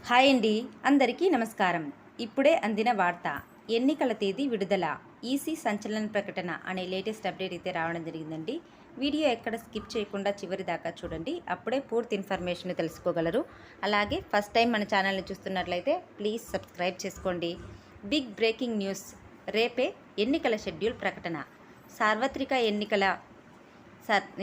Hi అండి, అందరికీ నమస్కారం. ఇప్పుడే అందిన వార్త. ఎన్నికల తేదీ విడుదల, ఈసీ సంచలన ప్రకటన అనే లేటెస్ట్ అప్డేట్ అయితే రావడం జరిగిందండి. వీడియో ఎక్కడ స్కిప్ చేయకుండా చివరి దాకా చూడండి, అప్పుడే పూర్తి ఇన్ఫర్మేషన్ తెలుసుకోగలరు. అలాగే ఫస్ట్ టైం మన ఛానల్ని చూస్తున్నట్లయితే ప్లీజ్ సబ్స్క్రైబ్ చేసుకోండి. బిగ్ బ్రేకింగ్ న్యూస్, రేపే ఎన్నికల షెడ్యూల్ ప్రకటన. సార్వత్రిక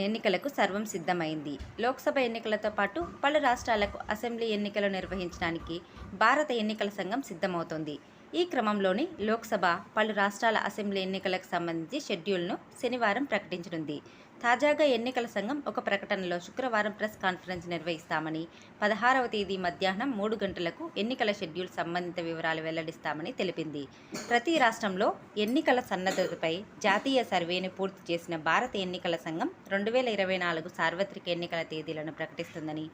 ఎన్నికలకు సర్వం సిద్ధమైంది. లోక్సభ ఎన్నికలతో పాటు పలు రాష్ట్రాలకు అసెంబ్లీ ఎన్నికలు నిర్వహించడానికి భారత ఎన్నికల సంఘం సిద్ధమవుతోంది. ఈ క్రమంలోనే లోక్సభ, పలు రాష్ట్రాల అసెంబ్లీ ఎన్నికలకు సంబంధించి షెడ్యూల్ను శనివారం ప్రకటించనుంది. తాజాగా ఎన్నికల సంఘం ఒక ప్రకటనలో శుక్రవారం ప్రెస్ కాన్ఫరెన్స్ నిర్వహిస్తామని, 16వ తేదీ మధ్యాహ్నం 3 గంటలకు ఎన్నికల షెడ్యూల్ సంబంధిత వివరాలు వెల్లడిస్తామని తెలిపింది. ప్రతి రాష్ట్రంలో ఎన్నికల సన్నద్ధతపై జాతీయ సర్వేను పూర్తి చేసిన భారత ఎన్నికల సంఘం 2024 సార్వత్రిక ఎన్నికల తేదీలను ప్రకటిస్తుందని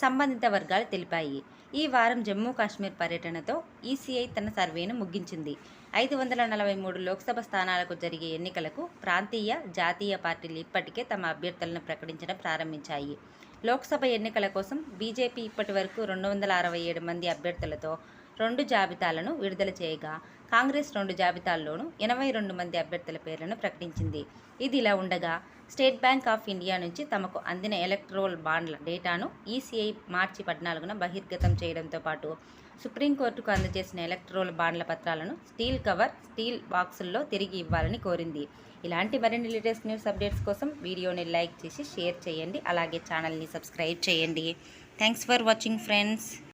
సంబంధిత వర్గాలు తెలిపాయి. ఈ వారం జమ్మూ కాశ్మీర్ పర్యటనతో ఈసీఐ తన సర్వేను ముగించింది. 543 లోక్సభ స్థానాలకు జరిగే ఎన్నికలకు ప్రాంతీయ, జాతీయ పార్టీలు ఇప్పటికే తమ అభ్యర్థులను ప్రకటించడం ప్రారంభించాయి. లోక్సభ ఎన్నికల కోసం బీజేపీ ఇప్పటి వరకు 267 మంది అభ్యర్థులతో 2 జాబితాలను విడుదల చేయగా, కాంగ్రెస్ 2 జాబితాల్లోనూ 82 మంది అభ్యర్థుల పేర్లను ప్రకటించింది. ఇదిలా ఉండగా, స్టేట్ బ్యాంక్ ఆఫ్ ఇండియా నుంచి తమకు అందిన ఎలక్ట్రోల్ బాండ్ల డేటాను ఈసీఐ మార్చి 14న బహిర్గతం చేయడంతో పాటు సుప్రీంకోర్టుకు అందజేసిన ఎలక్ట్రోల్ బాండ్ల పత్రాలను స్టీల్ బాక్సుల్లో తిరిగి ఇవ్వాలని కోరింది. ఇలాంటి మరిన్ని లేటెస్ట్ న్యూస్ అప్డేట్స్ కోసం వీడియోని లైక్ చేసి షేర్ చేయండి. అలాగే ఛానల్ని సబ్స్క్రైబ్ చేయండి. Thanks for watching friends.